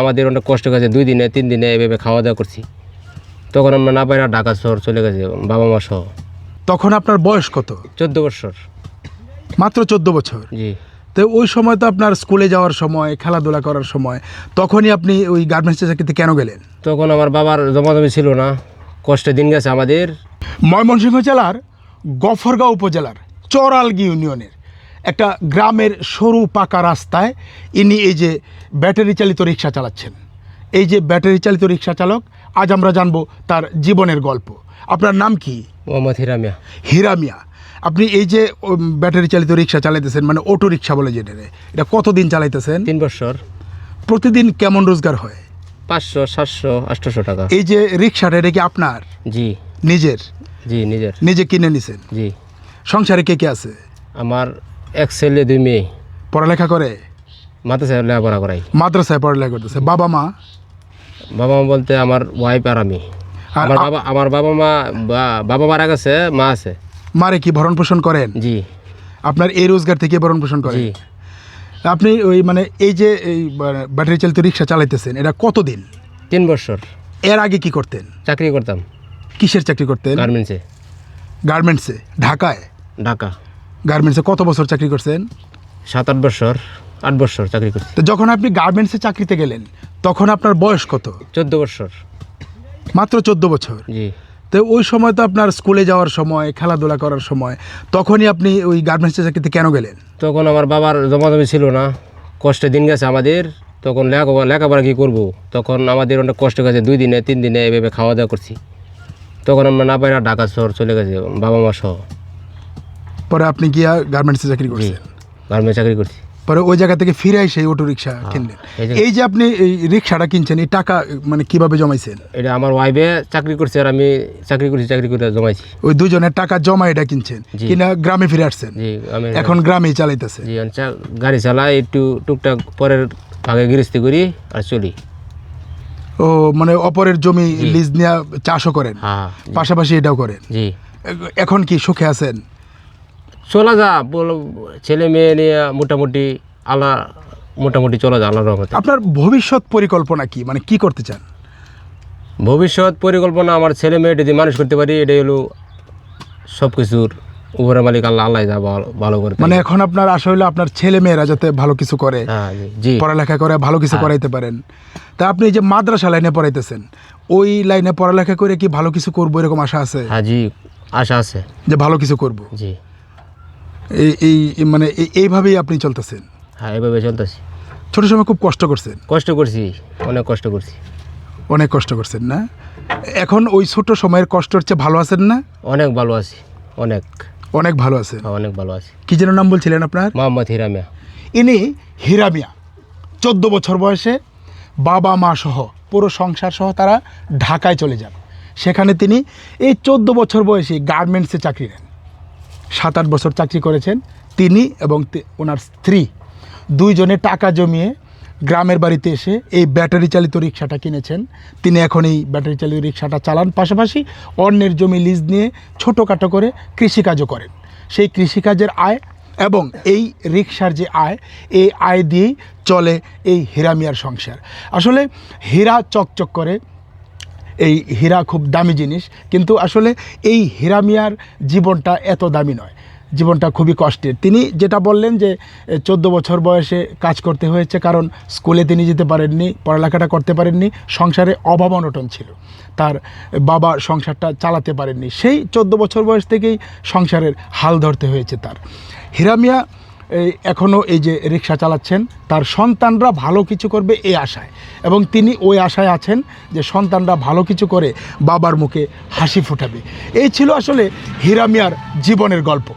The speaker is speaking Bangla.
আমাদের অনেক কষ্ট গেছে, 2 দিনে 3 দিনে এভাবে খাওয়া দাওয়া করছি। তখন আমরা না পাই না, ঢাকা শহর চলে গেছে বাবা মা সহ। তখন আপনার বয়স কত? 14 বছর। মাত্র 14 বছর। জি। তো ওই সময় তো আপনার স্কুলে যাওয়ার সময়, খেলাধুলা করার সময়, তখনই আপনি ওই গার্মেন্টসের চাকরিতে কেন গেলেন? তখন আমার বাবার জমাজমি ছিল না, কষ্টে দিন গেছে আমাদের। ময়মনসিংহ জেলার গফরগাঁও উপজেলার চরালগি ইউনিয়নের একটা গ্রামের সরু পাকা রাস্তায় ইনি এই যে ব্যাটারি চালিত রিক্সা চালাচ্ছেন। এই যে ব্যাটারি চালিত রিক্সা চালক, আজ আমরা জানবো তার জীবনের গল্প। আপনার নাম কি? মোহাম্মদ হিরামিয়া। হিরামিয়া, আপনি এই যে ব্যাটারি চালিত রিক্সা চালাইতেছেন, মানে অটো রিক্সা বলে যেটা, এটা কতদিন চালাইতেছেন? 3 বছর। প্রতিদিন কেমন রোজগার হয়? 500, 700, 800 টাকা। এই যে রিক্সাটা, এটা কি আপনার জি। নিজের? জি, নিজের। নিজে কিনে নিছেন? জি। সংসারে কে কে আছে? আমার 1 ছেলে 2 মেয়ে। পড়ালেখা করে? মাদ্রাসায় লেখাপড়া করাই। মাদ্রাসায় পড়ালেখা করতেছে। বাবা মা? বাবা মা বলতে আমার ওয়াইফ আর আমি। আর আমার বাবা মা, বাবা মারা গেছে, মা আছে। মারে কি ভরণ পোষণ করেন? জি। আপনার এই রোজগার থেকে ভরণ পোষণ করেন? জি। আপনি ওই মানে এই যে এই ব্যাটারি চালিত রিক্সা চালাইতেছেন, এটা কতদিন? 3 বছর। এর আগে কি করতেন? চাকরি করতাম। কিসের চাকরি করতেন? গার্মেন্টসে। গার্মেন্টসে? ঢাকায়? ঢাকা। গার্মেন্টসে কত বছর চাকরি করছেন? 7-8 বছর, 8 বছর চাকরি করছি। তো যখন আপনি গার্মেন্টসে চাকরিতে গেলেন, তখন আপনার বয়স কত? 14 বছর। মাত্র 14 বছর। জি। তো ওই সময় তো আপনার স্কুলে যাওয়ার সময়, খেলাধুলা করার সময়, তখনই আপনি ওই গার্মেন্টসের চাকরিতে কেন গেলেন? তখন আমার বাবার জমাজমি ছিল না, কষ্টে দিন গেছে আমাদের। তখন লেখাপড়া কী করবো, তখন আমাদের অনেক কষ্ট গেছে, 2 দিনে 3 দিনে এভাবে খাওয়া দাওয়া করছি। তখন আমরা না পাই না, ঢাকা শহর চলে গেছে বাবা মা সহ। পরে আপনি গিয়া গার্মেন্টসে চাকরি জি। করছেন? গার্মেন্টস চাকরি করছি। পরে ওই জায়গা থেকে ফিরে সেই অটো রিক্সা কিনলেন। এই যে আপনি এই রিক্সাটা কিনছেন, এই টাকা মানে কিভাবে জমাইছেন? এটা আমার ওয়াইফে চাকরি করছে আর আমি চাকরি করছি, চাকরি করে জমাইছি। ওই দুজনের টাকা জমা এটা কিনছেন, জি। কিনা গ্রামে ফিরে আসছেন? জি। আমি এখন গ্রামেই চালাইতেছে? জি, গাড়ি চালাই, একটু টুকটাক পরের ভাগে গৃহস্থী করি আর চলি। ও মানে অপরের জমি লিজ নিয়ে চাষও করেন? হ্যাঁ। পাশাপাশি এটাও করেন? জি। এখন কি সুখে আছেন? চলা যা বলো, ছেলে মেয়ে নিয়ে মোটামুটি মোটামুটি চলা যা আল্লাহর রহমতে। আপনার ভবিষ্যৎ পরিকল্পনা কি, মানে কি করতে চান? ভবিষ্যৎ পরিকল্পনা, আমার ছেলে মেয়ে যদি মানুষ করতে পারি, এটাই হলো সব কিছুর উপরে মালিক আল্লাহ। আল্লাহ যা ভালো করে। মানে এখন আপনার আশা হলো আপনার ছেলে মেয়েরা যাতে ভালো কিছু করে, হ্যাঁ। জি। পড়ালেখা করে ভালো কিছু করাইতে পারেন। তা আপনি যে মাদ্রাসা লাইনে পড়াইতেছেন, ওই লাইনে পড়ালেখা করে কি ভালো কিছু করবো এরকম আশা আছে? হ্যাঁ। জি, আশা আছে যে ভালো কিছু করব। জি। এই মানে এইভাবেই আপনি চলতেছেন? হ্যাঁ, এভাবে চলতেছি। ছোট সময় খুব কষ্ট করছেন? কষ্ট করছি, অনেক কষ্ট করছি। অনেক কষ্ট করছেন না? এখন ওই ছোট সময়ের কষ্টের চেয়ে ভালো আছেন না? অনেক ভালো আছি, অনেক অনেক ভালো আছেন। হ্যাঁ, অনেক ভালো আছি। কি যেন নাম বলছিলেন আপনার? মোহাম্মদ হিরামিয়া। ইনি হিরামিয়া 14 বছর বয়সে বাবা মা সহ পুরো সংসার সহ তারা ঢাকায় চলে যান। সেখানে তিনি এই 14 বছর বয়সে গার্মেন্টসে চাকরি নেন। 7-8 বছর চাকরি করেছেন তিনি এবং ওনার স্ত্রী, দুইজনে টাকা জমিয়ে গ্রামের বাড়িতে এসে এই ব্যাটারি চালিত রিক্সাটা কিনেছেন। তিনি এখন এই ব্যাটারি চালিত রিক্সাটা চালান, পাশাপাশি অন্যের জমি লিজ নিয়ে ছোটোখাটো করে কৃষিকাজও করেন। সেই কৃষিকাজের আয় এবং এই রিক্সার যে আয়, এই আয় দিয়েই চলে এই হিরামিয়ার সংসার। আসলে হীরা চকচক করে, এই হীরা খুব দামি জিনিস, কিন্তু আসলে এই হিরামিয়ার জীবনটা এত দামি নয়, জীবনটা খুবই কষ্টের। তিনি যেটা বললেন যে 14 বছর বয়সে কাজ করতে হয়েছে, কারণ স্কুলে তিনি যেতে পারেননি, পড়ালেখাটা করতে পারেননি, সংসারে অভাব অনটন ছিল, তার বাবা সংসারটা চালাতে পারেননি। সেই 14 বছর বয়স থেকেই সংসারের হাল ধরতে হয়েছে তার। হিরামিয়া এখনও এই যে রিক্সা চালাচ্ছেন, তার সন্তানরা ভালো কিছু করবে এই আশায়, এবং তিনি ওই আশায় আছেন যে সন্তানরা ভালো কিছু করে বাবার মুখে হাসি ফোটাবে। এই ছিল আসলে হিরামিয়ার জীবনের গল্প।